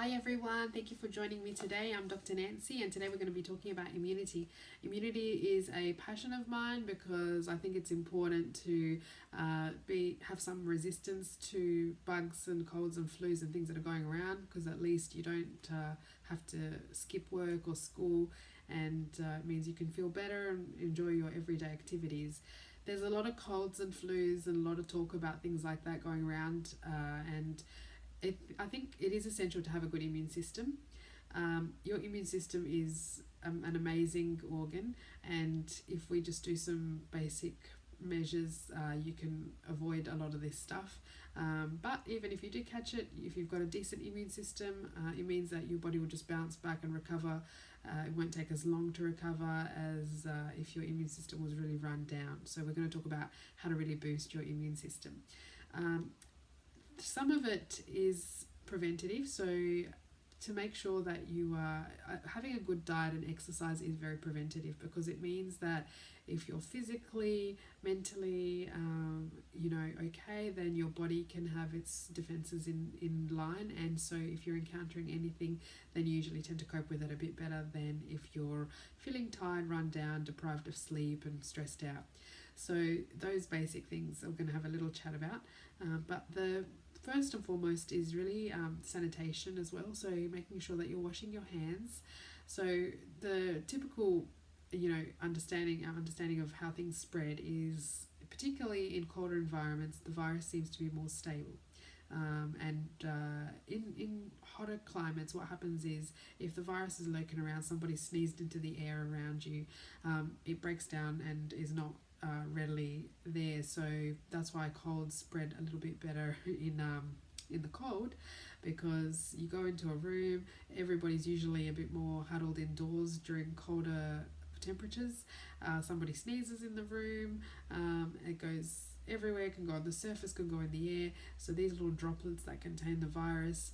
Hi everyone, thank you for joining me today. I'm Dr. Nancy, and today we're going to be talking about immunity. Immunity is a passion of mine because I think it's important to have some resistance to bugs and colds and flus and things that are going around, because at least you don't have to skip work or school, and it means you can feel better and enjoy your everyday activities. There's a lot of colds and flus and a lot of talk about things like that going around, and I think it is essential to have a good immune system. Your immune system is an amazing organ, and if we just do some basic measures, you can avoid a lot of this stuff. But even if you do catch it, if you've got a decent immune system, it means that your body will just bounce back and recover. It won't take as long to recover as if your immune system was really run down. So we're going to talk about how to really boost your immune system. Some of it is preventative, so to make sure that you are having a good diet and exercise is very preventative, because it means that if you're physically, mentally, okay, then your body can have its defenses in line, and so if you're encountering anything, then you usually tend to cope with it a bit better than if you're feeling tired, run down, deprived of sleep and stressed out. So those basic things we're going to have a little chat about, but the first and foremost is really sanitation as well, so making sure that you're washing your hands. So the typical understanding of how things spread is, particularly in colder environments, the virus seems to be more stable. In hotter climates, what happens is if the virus is lurking around, somebody sneezed into the air around you, it breaks down and is not readily there. So that's why colds spread a little bit better in the cold, because you go into a room, everybody's usually a bit more huddled indoors during colder temperatures. Somebody sneezes in the room, it goes everywhere, it can go on the surface, can go in the air. So these little droplets that contain the virus,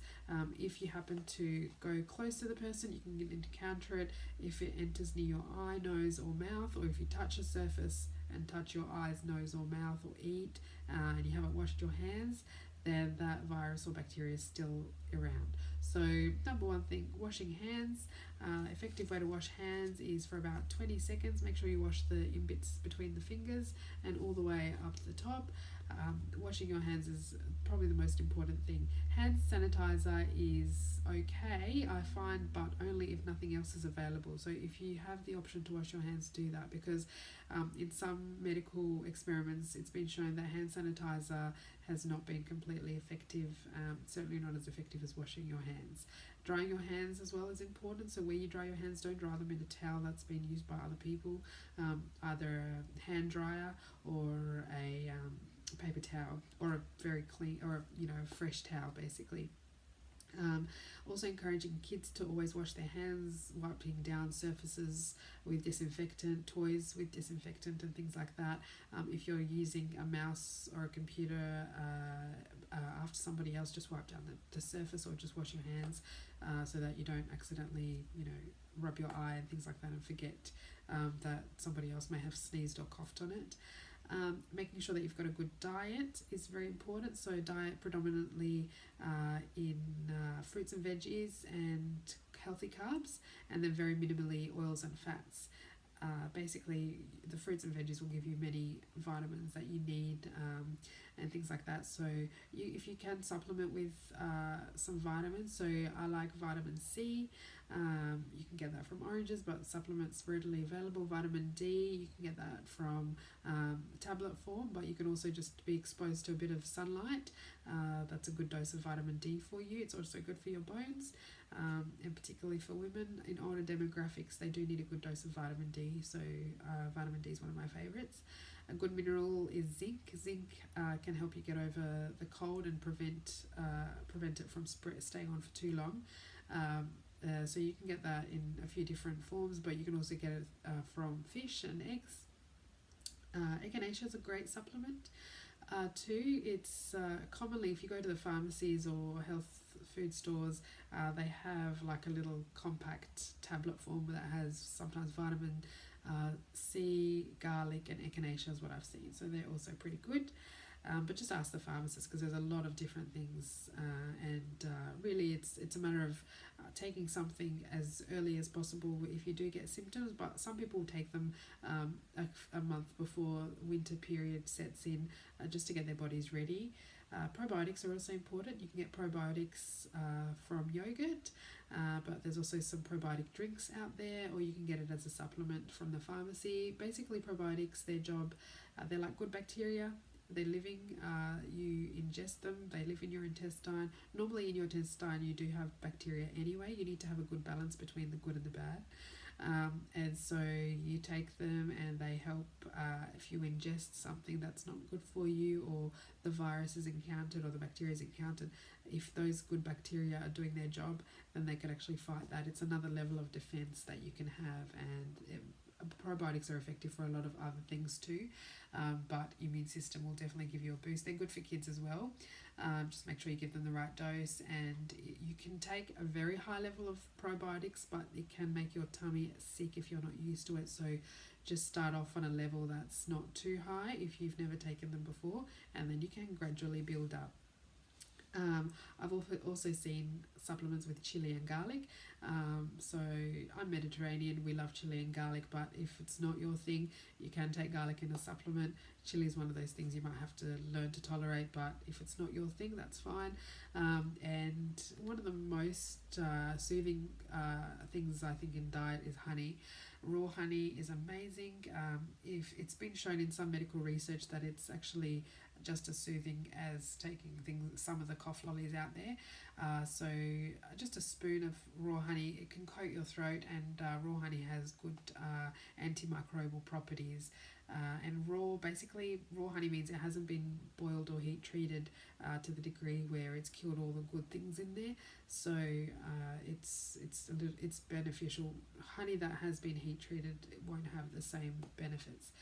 if you happen to go close to the person, you can encounter it if it enters near your eye, nose or mouth, or if you touch a surface and touch your eyes, nose or mouth, or eat, and you haven't washed your hands, then that virus or bacteria is still around. So number one thing, washing hands. Effective way to wash hands is for about 20 seconds. Make sure you wash the bits between the fingers and all the way up to the top. Washing your hands is probably the most important thing. Hand sanitizer is okay, I find, but only if nothing else is available. So if you have the option to wash your hands, do that, because in some medical experiments it's been shown that hand sanitizer has not been completely effective, certainly not as effective as washing your hands. Drying your hands as well is important, so where you dry your hands, don't dry them in a towel that's been used by other people, either a hand dryer or a paper towel, or a very clean, or a fresh towel basically. Also encouraging kids to always wash their hands, wiping down surfaces with disinfectant, toys with disinfectant and things like that. If you're using a mouse or a computer after somebody else, just wipe down the surface, or just wash your hands so that you don't accidentally rub your eye and things like that and forget that somebody else may have sneezed or coughed on it. Making sure that you've got a good diet is very important. So diet predominantly in fruits and veggies and healthy carbs, and then very minimally oils and fats. Basically, the fruits and veggies will give you many vitamins that you need, and things like that. So if you can supplement with some vitamins, so I like vitamin C. You can get that from oranges, but supplements readily available. Vitamin D, you can get that from tablet form, but you can also just be exposed to a bit of sunlight. That's a good dose of vitamin D for you. It's also good for your bones, and particularly for women in older demographics, they do need a good dose of vitamin D. So vitamin D is one of my favorites. A good mineral is zinc. Zinc can help you get over the cold and prevent it from staying on for too long. So you can get that in a few different forms, but you can also get it from fish and eggs. Echinacea is a great supplement too. It's commonly, if you go to the pharmacies or health food stores, they have like a little compact tablet form that has sometimes vitamin C, garlic and echinacea is what I've seen, so they're also pretty good. but just ask the pharmacist, because there's a lot of different things, and really it's a matter of taking something as early as possible if you do get symptoms, but some people take them a month before winter period sets in, just to get their bodies ready. Probiotics are also important. You can get probiotics from yogurt, but there's also some probiotic drinks out there, or you can get it as a supplement from the pharmacy. Basically, probiotics, their job, they're like good bacteria. They're living, you ingest them, they live in your intestine. Normally in your intestine you do have bacteria anyway. You need to have a good balance between the good and the bad. And so you take them and they help if you ingest something that's not good for you, or the virus is encountered or the bacteria is encountered. If those good bacteria are doing their job, then they can actually fight that. It's another level of defense that you can have, and probiotics are effective for a lot of other things too, but immune system will definitely give you a boost. They're good for kids as well. Just make sure you give them the right dose, and you can take a very high level of probiotics, but it can make your tummy sick if you're not used to it. So just start off on a level that's not too high if you've never taken them before, and then you can gradually build up. I've also seen supplements with chili and garlic. So I'm Mediterranean, we love chili and garlic, but if it's not your thing, you can take garlic in a supplement. Chili is one of those things you might have to learn to tolerate, but if it's not your thing, that's fine. And one of the most soothing things I think in diet is honey. Raw honey is amazing. If it's been shown in some medical research that it's actually just as soothing as taking some of the cough lollies out there. So just a spoon of raw honey, it can coat your throat, and raw honey has good antimicrobial properties. And basically raw honey means it hasn't been boiled or heat treated to the degree where it's killed all the good things in there. So it's beneficial. Honey that has been heat treated, it won't have the same benefits.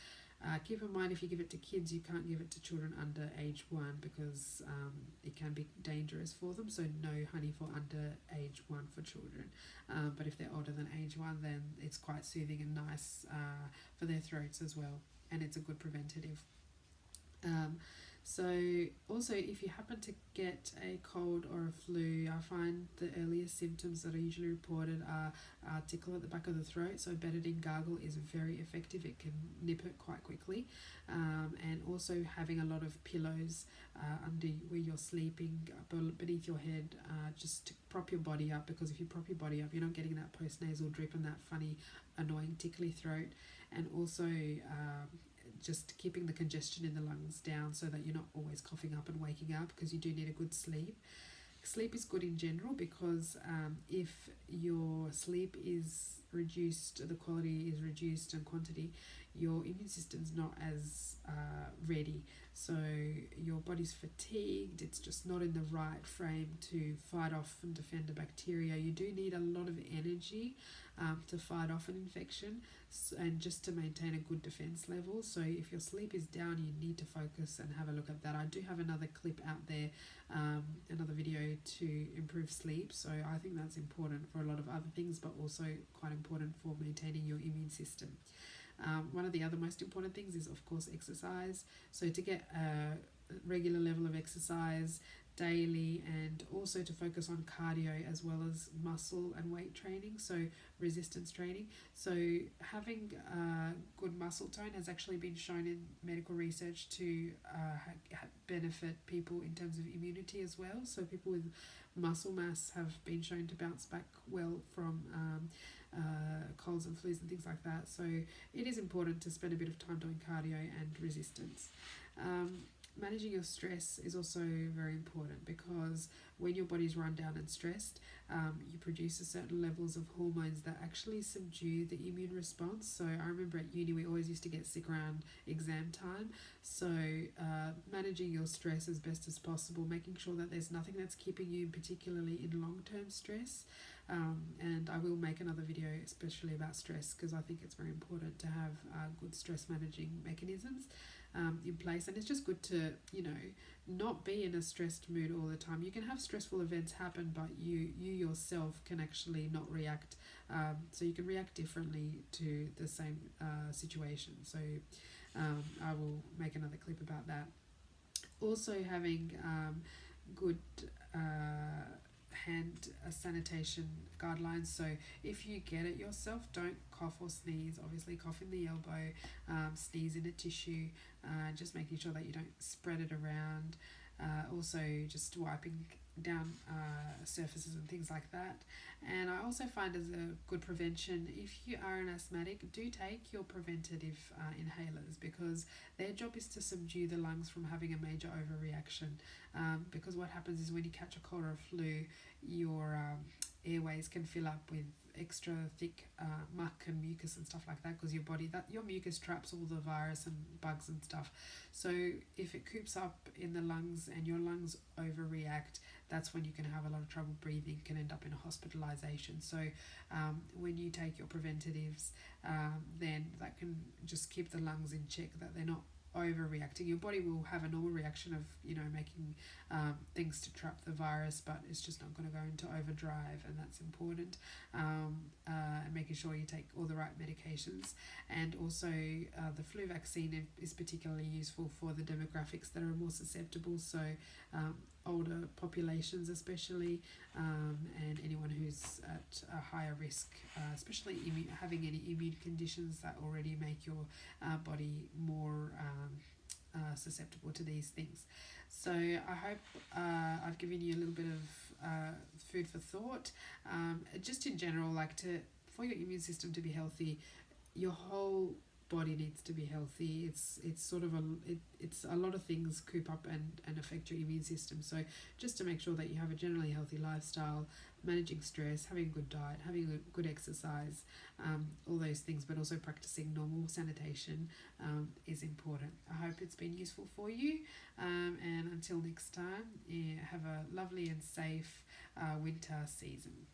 Keep in mind, if you give it to kids, you can't give it to children under age 1, because it can be dangerous for them. So no honey for under age 1 for children. But if they're older than age 1, then it's quite soothing and nice for their throats as well. And it's a good preventative. So also, if you happen to get a cold or a flu, I find the earliest symptoms that are usually reported are tickle at the back of the throat. So betadine gargle is very effective. It can nip it quite quickly. And also having a lot of pillows under where you're sleeping, beneath your head, just to prop your body up, because if you prop your body up, you're not getting that postnasal drip and that funny annoying tickly throat. And also just keeping the congestion in the lungs down, so that you're not always coughing up and waking up, because you do need a good sleep. Sleep is good in general, because if your sleep is reduced, the quality is reduced and quantity, your immune system's not as ready. So your body's fatigued, it's just not in the right frame to fight off and defend a bacteria. You do need a lot of energy to fight off an infection, and just to maintain a good defense level. So if your sleep is down, you need to focus and have a look at that. I do have another clip out there, another video to improve sleep. So I think that's important for a lot of other things, but also quite important for maintaining your immune system. One of the other most important things is, of course, exercise. So to get a regular level of exercise daily, and also to focus on cardio as well as muscle and weight training, so resistance training. So having good muscle tone has actually been shown in medical research to benefit people in terms of immunity as well. So people with muscle mass have been shown to bounce back well from colds and flus and things like that. So it is important to spend a bit of time doing cardio and resistance. Managing your stress is also very important, because when your body's run down and stressed, you produce a certain levels of hormones that actually subdue the immune response. So I remember at uni we always used to get sick around exam time. So managing your stress as best as possible, making sure that there's nothing that's keeping you particularly in long-term stress. And I will make another video especially about stress, because I think it's very important to have good stress managing mechanisms in place. And it's just good to, not be in a stressed mood all the time. You can have stressful events happen, but you yourself can actually not react. So you can react differently to the same situation. So I will make another clip about that. Also having good hand sanitation guidelines. So if you get it yourself, don't cough or sneeze. Obviously cough in the elbow, sneeze in a tissue, just making sure that you don't spread it around. Also just wiping down surfaces and things like that. And I also find as a good prevention, if you are an asthmatic, do take your preventative inhalers, because their job is to subdue the lungs from having a major overreaction. Because what happens is when you catch a cold or a flu, your airways can fill up with extra thick muck and mucus and stuff like that, because your mucus traps all the virus and bugs and stuff. So if it coops up in the lungs and your lungs overreact, that's when you can have a lot of trouble breathing, can end up in a hospitalization. So when you take your preventatives, then that can just keep the lungs in check, that they're not overreacting. Your body will have a normal reaction of making things to trap the virus, but it's just not going to go into overdrive, and that's important. And making sure you take all the right medications. And also the flu vaccine is particularly useful for the demographics that are more susceptible, so older populations especially, and anyone who's at a higher risk, especially having any immune conditions that already make your body more susceptible to these things. So I hope I've given you a little bit of food for thought. Just in general, for your immune system to be healthy, your whole body needs to be healthy. It's sort of it's a lot of things coop up and affect your immune system. So just to make sure that you have a generally healthy lifestyle, managing stress, having a good diet, having a good exercise, all those things, but also practicing normal sanitation is important. I hope it's been useful for you, and until next time, have a lovely and safe winter season.